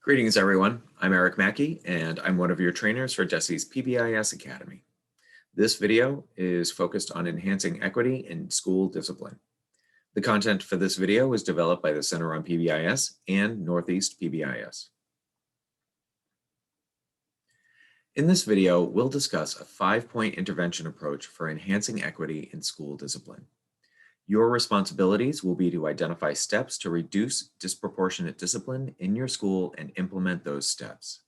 Greetings, everyone. I'm Eric Mackey, and I'm one of your trainers for DESE's PBIS Academy. This video is focused on enhancing equity in school discipline. The content for this video was developed by the Center on PBIS and Northeast PBIS. In this video, we'll discuss a 5-point intervention approach for enhancing equity in school discipline. Your responsibilities will be to identify steps to reduce disproportionate discipline in your school and implement those steps.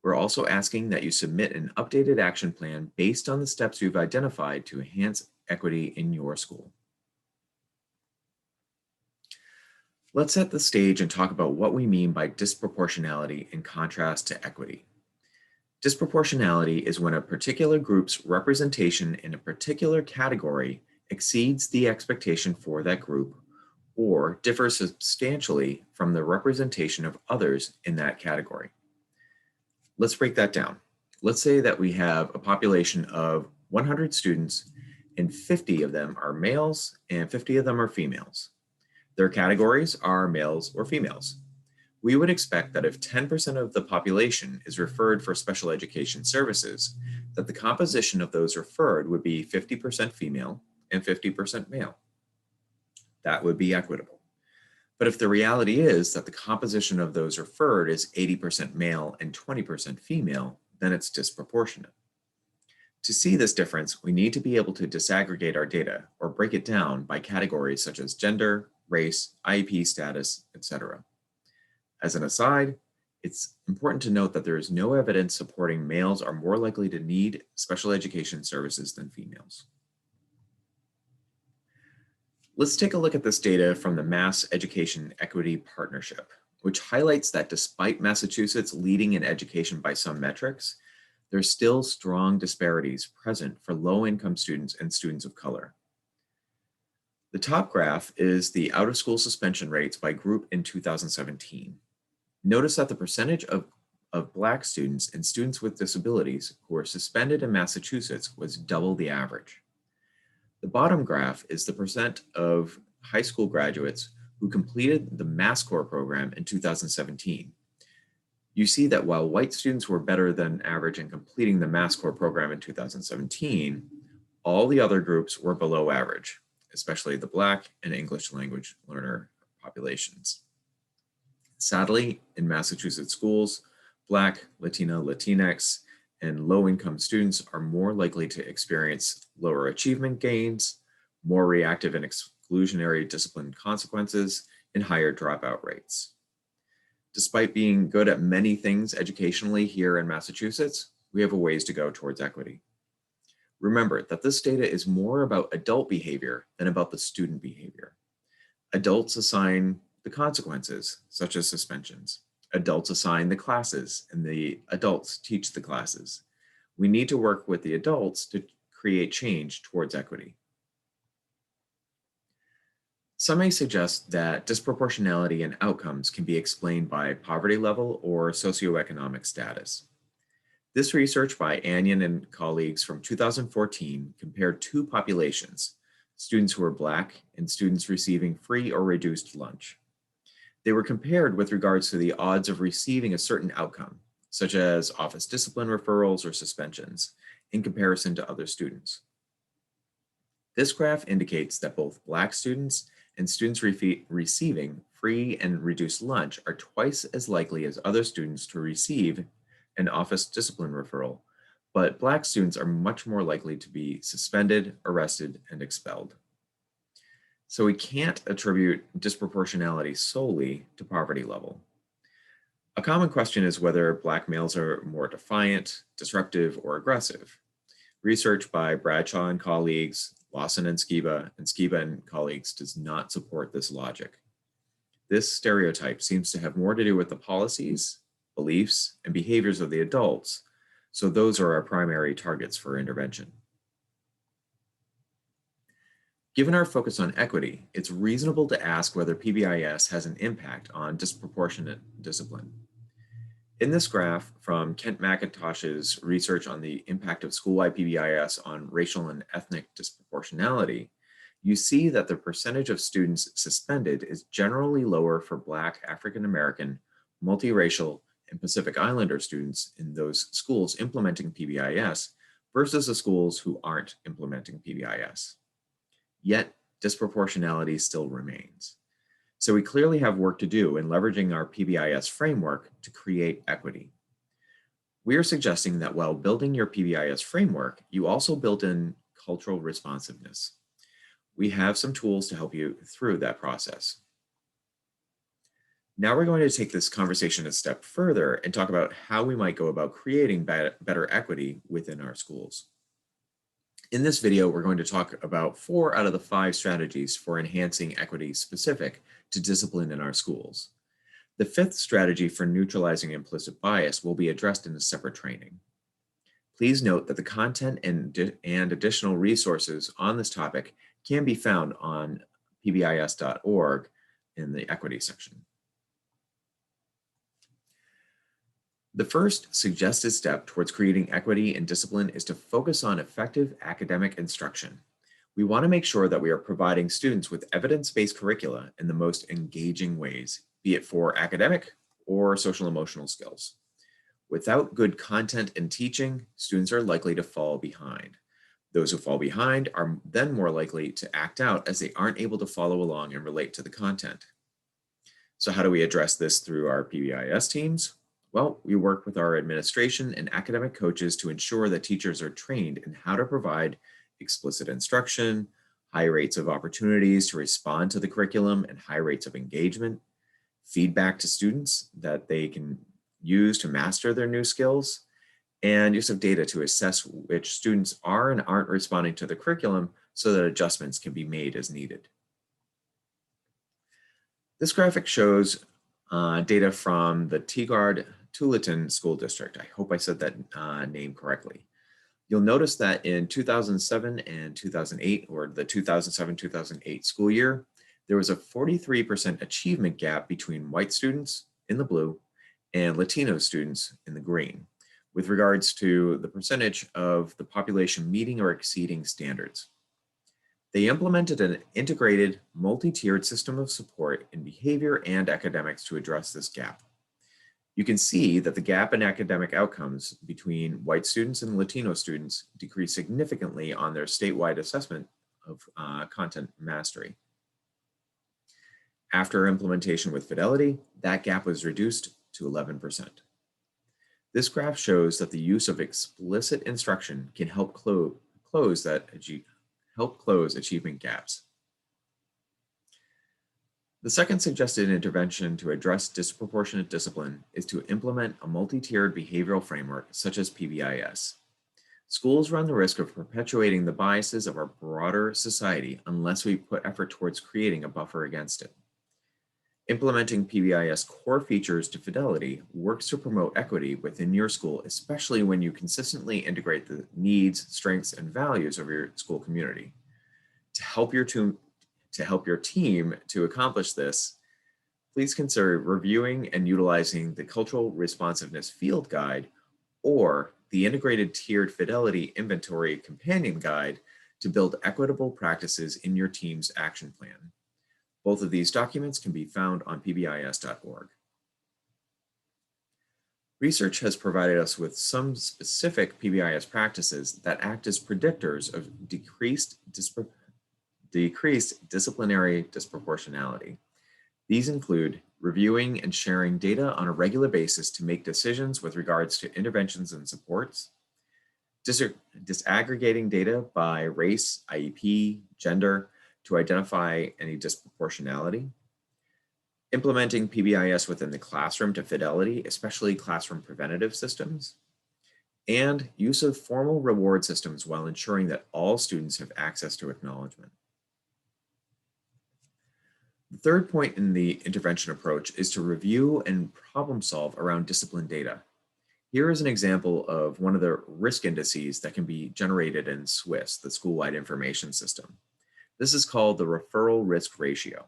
We're also asking that you submit an updated action plan based on the steps you've identified to enhance equity in your school. Let's set the stage and talk about what we mean by disproportionality in contrast to equity. Disproportionality is when a particular group's representation in a particular category exceeds the expectation for that group or differs substantially from the representation of others in that category. Let's break that down. Let's say that we have a population of 100 students and 50 of them are males and 50 of them are females. Their categories are males or females. We would expect that if 10% of the population is referred for special education services, that the composition of those referred would be 50% female and 50% male. That would be equitable. But if the reality is that the composition of those referred is 80% male and 20% female, then it's disproportionate. To see this difference, we need to be able to disaggregate our data or break it down by categories such as gender, race, IEP status, etc. As an aside, it's important to note that there is no evidence supporting males are more likely to need special education services than females. Let's take a look at this data from the Mass Education Equity Partnership, which highlights that despite Massachusetts leading in education by some metrics, there's still strong disparities present for low-income students and students of color. The top graph is the out-of-school suspension rates by group in 2017. Notice that the percentage of Black students and students with disabilities who were suspended in Massachusetts was double the average. The bottom graph is the percent of high school graduates who completed the MassCore program in 2017. You see that while white students were better than average in completing the MassCore program in 2017, all the other groups were below average, especially the Black and English language learner populations. Sadly, in Massachusetts schools, Black, Latina, Latinx, and low-income students are more likely to experience lower achievement gains, more reactive and exclusionary discipline consequences, and higher dropout rates. Despite being good at many things educationally here in Massachusetts, we have a ways to go towards equity. Remember that this data is more about adult behavior than about the student behavior. Adults assign the consequences, such as suspensions. Adults assign the classes and the adults teach the classes. We need to work with the adults to create change towards equity. Some may suggest that disproportionality in outcomes can be explained by poverty level or socioeconomic status. This research by Anion and colleagues from 2014 compared two populations, students who were Black and students receiving free or reduced lunch. They were compared with regards to the odds of receiving a certain outcome, such as office discipline referrals or suspensions, in comparison to other students. This graph indicates that both Black students and students receiving free and reduced lunch are twice as likely as other students to receive an office discipline referral, but Black students are much more likely to be suspended, arrested, and expelled. So we can't attribute disproportionality solely to poverty level. A common question is whether Black males are more defiant, disruptive, or aggressive. Research by Bradshaw and colleagues, Lawson and Skiba and colleagues does not support this logic. This stereotype seems to have more to do with the policies, beliefs, and behaviors of the adults, so those are our primary targets for intervention. Given our focus on equity, it's reasonable to ask whether PBIS has an impact on disproportionate discipline. In this graph from Kent McIntosh's research on the impact of school-wide PBIS on racial and ethnic disproportionality, you see that the percentage of students suspended is generally lower for Black, African American, multiracial, and Pacific Islander students in those schools implementing PBIS versus the schools who aren't implementing PBIS. Yet, disproportionality still remains. So we clearly have work to do in leveraging our PBIS framework to create equity. We are suggesting that while building your PBIS framework, you also build in cultural responsiveness. We have some tools to help you through that process. Now we're going to take this conversation a step further and talk about how we might go about creating better equity within our schools. In this video, we're going to talk about 4 out of the 5 strategies for enhancing equity specific to discipline in our schools. The 5th strategy for neutralizing implicit bias will be addressed in a separate training. Please note that the content and additional resources on this topic can be found on pbis.org in the equity section. The first suggested step towards creating equity and discipline is to focus on effective academic instruction. We want to make sure that we are providing students with evidence-based curricula in the most engaging ways, be it for academic or social emotional skills. Without good content and teaching, students are likely to fall behind. Those who fall behind are then more likely to act out as they aren't able to follow along and relate to the content. So how do we address this through our PBIS teams? Well, we work with our administration and academic coaches to ensure that teachers are trained in how to provide explicit instruction, high rates of opportunities to respond to the curriculum, and high rates of engagement, feedback to students that they can use to master their new skills, and use of data to assess which students are and aren't responding to the curriculum so that adjustments can be made as needed. This graphic shows data from the Tigard-Tualatin School District. I hope I said that name correctly. You'll notice that in 2007 and 2008, or the 2007-2008 school year, there was a 43% achievement gap between white students in the blue and Latino students in the green, with regards to the percentage of the population meeting or exceeding standards. They implemented an integrated, multi-tiered system of support in behavior and academics to address this gap. You can see that the gap in academic outcomes between white students and Latino students decreased significantly on their statewide assessment of content mastery. After implementation with Fidelity, that gap was reduced to 11%. This graph shows that the use of explicit instruction can help close achievement gaps. The second suggested intervention to address disproportionate discipline is to implement a multi-tiered behavioral framework such as PBIS. Schools run the risk of perpetuating the biases of our broader society unless we put effort towards creating a buffer against it. Implementing PBIS core features to Fidelity works to promote equity within your school, especially when you consistently integrate the needs, strengths, and values of your school community. To help your team to accomplish this, please consider reviewing and utilizing the Cultural Responsiveness Field Guide or the Integrated Tiered Fidelity Inventory Companion Guide to build equitable practices in your team's action plan. Both of these documents can be found on pbis.org. Research has provided us with some specific PBIS practices that act as predictors of decreased disciplinary disproportionality. These include reviewing and sharing data on a regular basis to make decisions with regards to interventions and supports, disaggregating data by race, IEP, gender to identify any disproportionality, implementing PBIS within the classroom to Fidelity, especially classroom preventative systems, and use of formal reward systems while ensuring that all students have access to acknowledgement. The third point in the intervention approach is to review and problem solve around discipline data. Here is an example of one of the risk indices that can be generated in SWIS, the School-Wide Information System. This is called the referral risk ratio.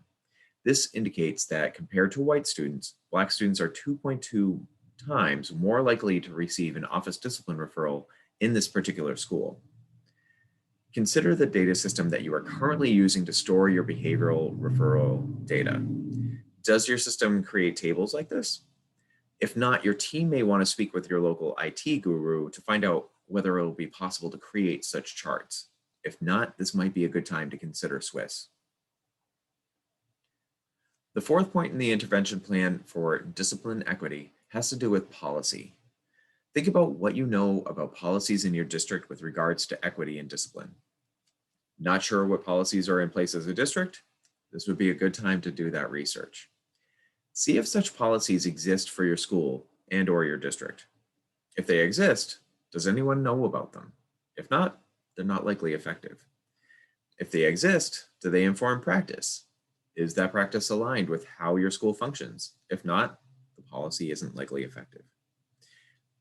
This indicates that compared to white students, Black students are 2.2 times more likely to receive an office discipline referral in this particular school. Consider the data system that you are currently using to store your behavioral referral data. Does your system create tables like this? If not, your team may want to speak with your local IT guru to find out whether it will be possible to create such charts. If not, this might be a good time to consider Swiss. The fourth point in the intervention plan for discipline equity has to do with policy. Think about what you know about policies in your district with regards to equity and discipline. Not sure what policies are in place as a district? This would be a good time to do that research. See if such policies exist for your school and/or your district. If they exist, does anyone know about them? If not, they're not likely effective. If they exist, do they inform practice? Is that practice aligned with how your school functions? If not, the policy isn't likely effective.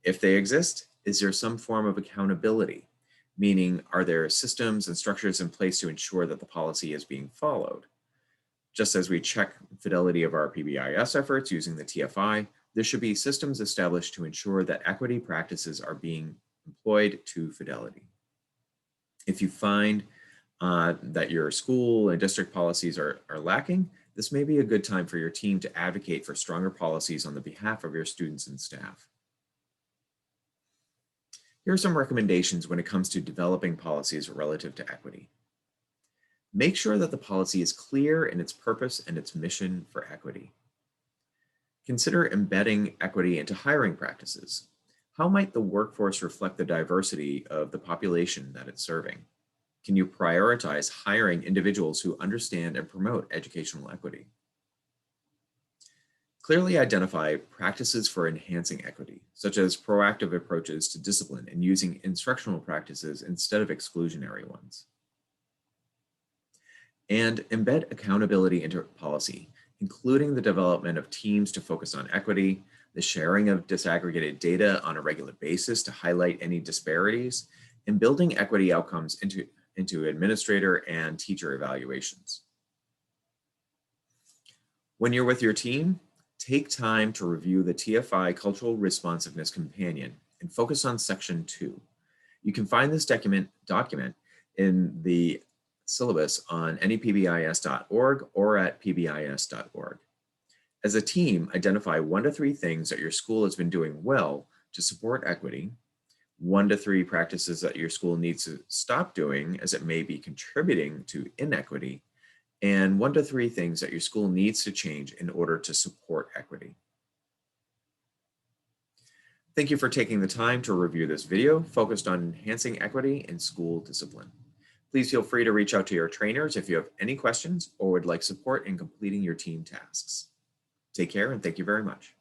If they exist, is there some form of accountability? Meaning, are there systems and structures in place to ensure that the policy is being followed? Just as we check fidelity of our PBIS efforts using the TFI, there should be systems established to ensure that equity practices are being employed to fidelity. If you find that your school and district policies are lacking, this may be a good time for your team to advocate for stronger policies on the behalf of your students and staff. Here are some recommendations when it comes to developing policies relative to equity. Make sure that the policy is clear in its purpose and its mission for equity. Consider embedding equity into hiring practices. How might the workforce reflect the diversity of the population that it's serving? Can you prioritize hiring individuals who understand and promote educational equity? Clearly identify practices for enhancing equity, such as proactive approaches to discipline and using instructional practices instead of exclusionary ones. And embed accountability into policy, including the development of teams to focus on equity, the sharing of disaggregated data on a regular basis to highlight any disparities, and building equity outcomes into administrator and teacher evaluations. When you're with your team, take time to review the TFI Cultural Responsiveness Companion and focus on Section 2. You can find this document in the syllabus on nepbis.org or at pbis.org. As a team, identify 1 to 3 things that your school has been doing well to support equity, 1 to 3 practices that your school needs to stop doing as it may be contributing to inequity, and 1 to 3 things that your school needs to change in order to support equity. Thank you for taking the time to review this video focused on enhancing equity in school discipline. Please feel free to reach out to your trainers if you have any questions or would like support in completing your team tasks. Take care and thank you very much.